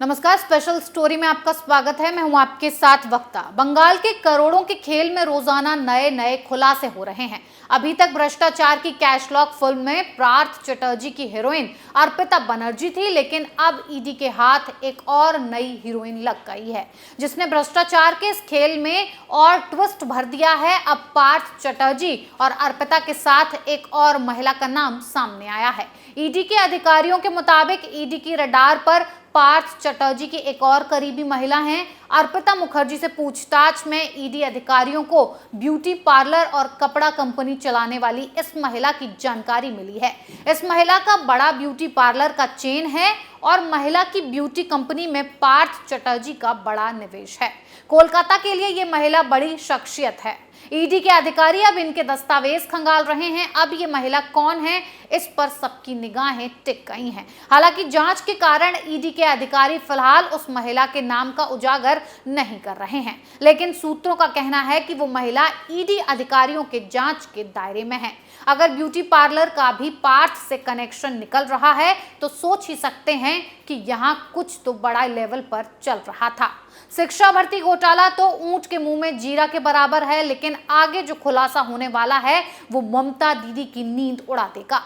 नमस्कार, special story में आपका स्वागत है। मैं हूं आपके साथ वक्ता। बंगाल के करोड़ों के खेल में रोजाना नए नए खुलासे हो रहे हैं। अभी तक भ्रष्टाचार की कैशलॉक फिल्म में पार्थ चटर्जी की हीरोइन अर्पिता बनर्जी थी, लेकिन अब ईडी के हाथ एक और नई हीरोइन लग गई है, जिसने भ्रष्टाचार के इस खेल में और ट्विस्ट भर दिया है। अब पार्थ चटर्जी और अर्पिता के साथ एक और महिला का नाम सामने आया है। ईडी के अधिकारियों के मुताबिक ईडी की रडार पर पार्थ चटर्जी की एक और करीबी महिला हैं। अर्पिता मुखर्जी से पूछताछ में ईडी अधिकारियों को ब्यूटी पार्लर और कपड़ा कंपनी चलाने वाली इस महिला की जानकारी मिली है। इस महिला का बड़ा ब्यूटी पार्लर का चेन है और महिला की ब्यूटी कंपनी में पार्थ चटर्जी का बड़ा निवेश है। कोलकाता के लिए ये महिला बड़ी शख्सियत है। ईडी के अधिकारी अब इनके दस्तावेज खंगाल रहे हैं। अब ये महिला कौन है, इस पर सबकी निगाहें टिक गई हैं। हालांकि जांच के कारण ईडी के अधिकारी फिलहाल उस महिला के नाम का उजागर नहीं कर रहे हैं, लेकिन सूत्रों का कहना है कि वो महिला ईडी अधिकारियों के जांच के दायरे में है। अगर ब्यूटी पार्लर का भी पार्थ से कनेक्शन निकल रहा है तो सोच ही सकते हैं कि यहाँ कुछ तो बड़ा लेवल पर चल रहा था। शिक्षा भर्ती घोटाला तो ऊंट के मुंह में जीरा के बराबर है, लेकिन आगे जो खुलासा होने वाला है वो ममता दीदी की नींद उड़ा देगा।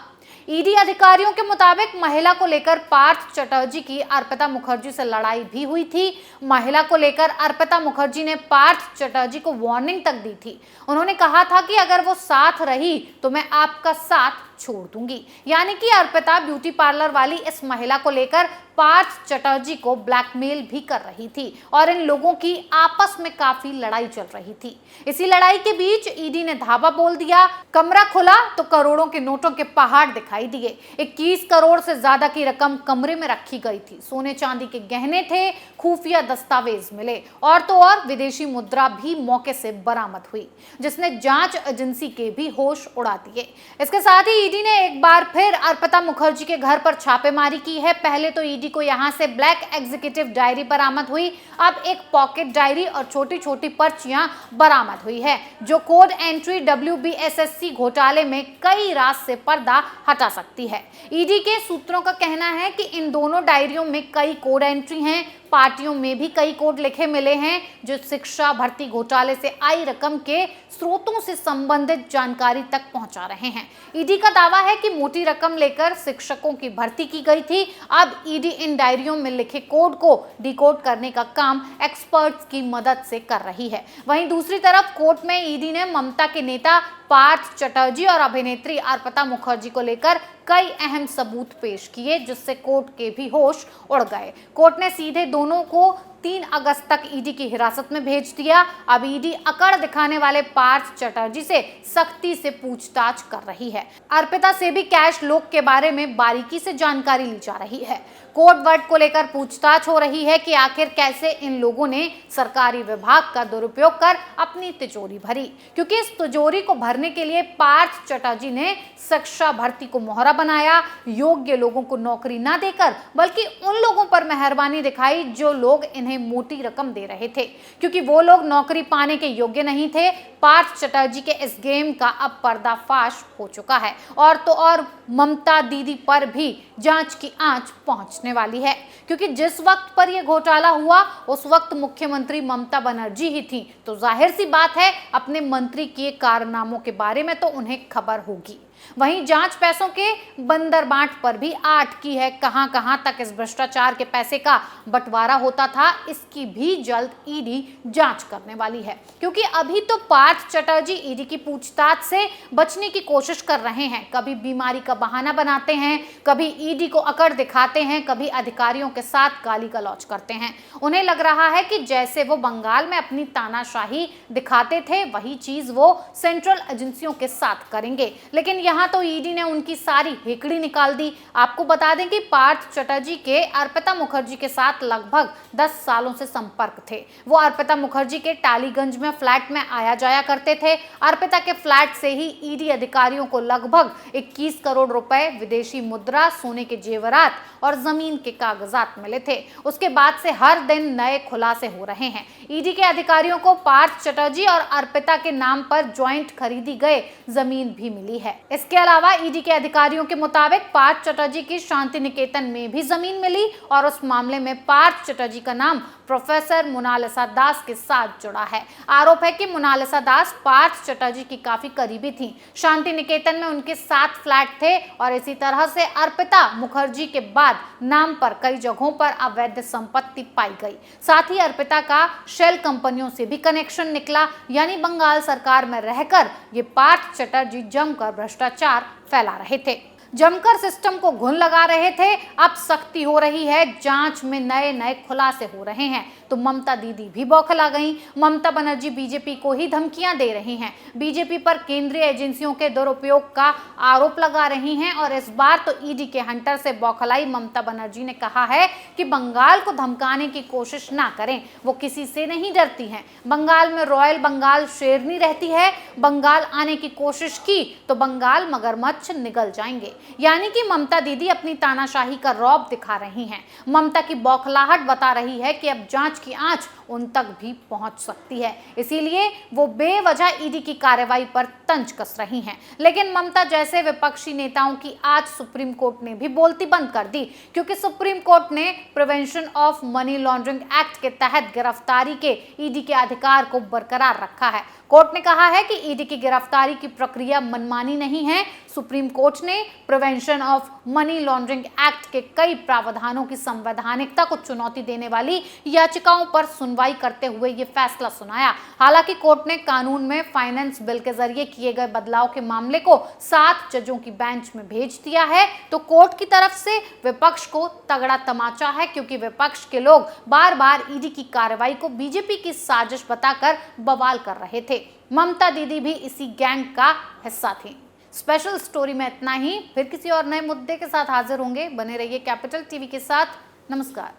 ईडी अधिकारियों के मुताबिक महिला को लेकर पार्थ चटर्जी की अर्पिता मुखर्जी से लड़ाई भी हुई थी। महिला को लेकर अर्पिता मुखर्जी ने पार्थ चटर्जी को वार्निंग तक दी थी। उन्होंने कहा था कि अगर वो साथ रही तो मैं आपका साथ छोड़ दूंगी। यानी कि अर्पिता ब्यूटी पार्लर वाली इस महिला को लेकर पार्थ चटर्जी को ब्लैकमेल भी कर रही थी और इन लोगों की आपस में काफी लड़ाई चल रही थी। इसी लड़ाई के बीच ईडी ने धावा बोल दिया। कमरा खुला तो करोड़ों के नोटों के पहाड़ दिखाई दिए। 21 करोड़ से ज्यादा की रकम कमरे में रखी गई थी। सोने चांदी के गहने थे, खुफिया दस्तावेज मिले और तो और विदेशी मुद्रा भी मौके से बरामद हुई, जिसने जांच एजेंसी के भी होश उड़ा दिए। इसके साथ ही ईडी ने एक बार फिर अर्पिता मुखर्जी के घर पर छापेमारी की है। पहले तो ईडी को यहां से ब्लैक एग्जीक्यूटिव डायरी बरामद हुई, अब एक पॉकेट डायरी और छोटी छोटी पर्चियां बरामद हुई है, जो कोड एंट्री WBSSC घोटाले में कई राज से पर्दा हटा सकती है। ईडी के सूत्रों का कहना है कि इन दोनों डायरियों में कई कोड एंट्री हैं। पार्टियों में भी कई कोड लिखे मिले हैं, जो शिक्षा भर्ती घोटाले से आई रकम के स्रोतों से संबंधित जानकारी तक पहुंचा रहे हैं। ईडी का दावा है कि मोटी रकम लेकर शिक्षकों की भर्ती की गई थी। अब ईडी इन डायरियों में लिखे कोड को डिकोड करने का काम एक्सपर्ट्स की मदद से कर रही है। वहीं दूसरी तरफ कोर्ट में ईडी ने ममता के नेता पार्थ चटर्जी और अभिनेत्री अर्पिता मुखर्जी को लेकर कई अहम सबूत पेश किए, जिससे कोर्ट के भी होश उड़ गए। कोर्ट ने सीधे दोनों को 3 अगस्त तक ईडी की हिरासत में भेज दिया। अब ईडी अकड़ दिखाने वाले पार्थ चटर्जी से सख्ती से पूछताछ कर रही है। अर्पिता से भी कैश लोक के बारे में बारीकी से जानकारी ली जा रही है। कोड वर्ड को लेकर पूछताछ हो रही है कि आखिर कैसे इन लोगों ने सरकारी विभाग का दुरुपयोग कर अपनी तिजोरी भरी, क्योंकि इस तिजोरी को भरने के लिए पार्थ चटर्जी ने शिक्षा भर्ती को मोहरा बनाया। योग्य लोगों को नौकरी ना देकर बल्कि उन लोगों पर मेहरबानी दिखाई जो लोग इन्हें मोटी रकम दे रहे थे, क्योंकि वो लोग नौकरी पाने के योग्य नहीं थे। पार्थ चटर्जी के इस गेम का अब पर्दाफाश हो चुका है और तो और ममता दीदी पर भी जांच की आंच पहुंचने वाली है, क्योंकि जिस वक्त पर यह घोटाला हुआ उस वक्त मुख्यमंत्री ममता बनर्जी ही थी, तो जाहिर सी बात है अपने मंत्री के कारनामों के बारे में तो उन्हें खबर होगी। वहीं जांच पैसों के बंदर बांट पर भी आट की है। कहां कहां तक इस भ्रष्टाचार के पैसे का बंटवारा होता था, इसकी भी जल्द ईडी जांच करने वाली है, क्योंकि अभी तो पार्थ चटर्जी ईडी की पूछताछ से बचने की कोशिश कर रहे हैं। कभी बीमारी का बहाना बनाते हैं, कभी ईडी को अकड़ दिखाते हैं, कभी अधिकारियों के साथ गाली गलौज करते हैं। उन्हें लग रहा है कि जैसे वो बंगाल में अपनी तानाशाही दिखाते थे, वही चीज वो सेंट्रल एजेंसियों के साथ करेंगे। लेकिन यहाँ तो ईडी ने उनकी सारी हेकड़ी निकाल दी। आपको बता दें कि पार्थ चटर्जी के अर्पिता मुखर्जी के साथ लगभग 10 सालों से संपर्क थे। वो अर्पिता मुखर्जी के टालीगंज में फ्लैट में आया जाया करते थे। अर्पिता के फ्लैट से ही ईडी अधिकारियों को लगभग 21 करोड़ रुपए, विदेशी मुद्रा, सोने के जेवरात और जमीन के कागजात मिले थे। उसके बाद से हर दिन नए खुलासे हो रहे हैं। ईडी के अधिकारियों को पार्थ चटर्जी और अर्पिता के नाम पर ज्वाइंट खरीदी गए जमीन भी मिली है। इसके अलावा ईडी के अधिकारियों के मुताबिक पार्थ चटर्जी की शांति निकेतन में भी जमीन मिली और उस मामले में पार्थ चटर्जी का नाम प्रोफेसर मोनालिसा दास के साथ जुड़ा है। आरोप है कि मोनालिसा दास पार्थ चटर्जी की काफी करीबी थी। शांति निकेतन में उनके 7 फ्लैट थे और इसी तरह से अर्पिता मुखर्जी के बाद नाम पर कई जगहों पर अवैध संपत्ति पाई गई। साथ ही अर्पिता का शेल कंपनियों से भी कनेक्शन निकला, यानी बंगाल सरकार में रहकर ये पार्थ चटर्जी जमकर भ्रष्टाचार फैला रहे थे, जमकर सिस्टम को घुन लगा रहे थे। अब सख्ती हो रही है, जांच में नए नए खुलासे हो रहे हैं तो ममता दीदी भी बौखला गईं। ममता बनर्जी बीजेपी को ही धमकियां दे रही हैं, बीजेपी पर केंद्रीय एजेंसियों के दुरुपयोग का आरोप लगा रही हैं और इस बार तो ईडी के हंटर से बौखलाई ममता बनर्जी ने कहा है कि बंगाल को धमकाने की कोशिश ना करें, वो किसी से नहीं डरती हैं। बंगाल में रॉयल बंगाल शेरनी रहती है, बंगाल आने की कोशिश की तो बंगाल मगरमच्छ निगल जाएंगे। यानी कि ममता दीदी अपनी तानाशाही का रौब दिखा रही हैं। ममता की बौखलाहट बता रही है कि अब जांच की आंच उन तक भी पहुंच सकती है, इसीलिए वो बेवजह ईडी की कार्रवाई पर तंज कस रही हैं। लेकिन ममता जैसे विपक्षी नेताओं की आज सुप्रीम कोर्ट ने भी बोलती बंद कर दी, क्योंकि सुप्रीम कोर्ट ने prevention of money laundering act के तहत गिरफ्तारी के ईडी के अधिकार को बरकरार रखा है। कोर्ट ने कहा है कि ईडी की गिरफ्तारी की प्रक्रिया मनमानी नहीं है। सुप्रीम कोर्ट ने prevention of money laundering act के कई प्रावधानों की संवैधानिकता को चुनौती देने वाली याचिकाओं पर सुनवाई करते हुए ये फैसला सुनाया। हालांकि कोर्ट ने कानून में फाइनेंस बिल के जरिए किए गए बदलाव के मामले को 7 जजों की बेंच में भेज दिया है। तो कोर्ट की तरफ से विपक्ष को तगड़ा तमाचा है, क्योंकि विपक्ष के लोग बार बार ईडी की कार्रवाई को बीजेपी की साजिश बताकर बवाल कर रहे थे। ममता दीदी भी इसी गैंग का हिस्सा थी। स्पेशल स्टोरी में इतना ही, फिर किसी और नए मुद्दे के साथ हाजिर होंगे। बने रहिए कैपिटल टीवी के साथ। नमस्कार।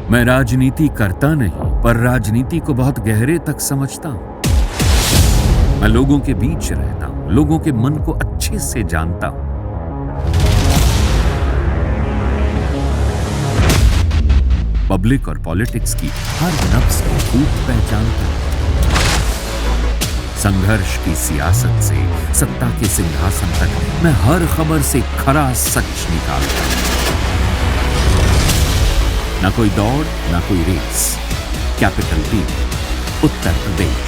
मैं राजनीति करता नहीं, पर राजनीति को बहुत गहरे तक समझता हूं। मैं लोगों के बीच रहता हूं, लोगों के मन को अच्छे से जानता हूं। पब्लिक और पॉलिटिक्स की हर नब्ज को खूब पहचानता हूं। संघर्ष की सियासत से सत्ता के सिंहासन तक मैं हर खबर से खरा सच निकालता हूं। ना कोई दौड़, ना कोई race. Capital TV, Uttar Pradesh.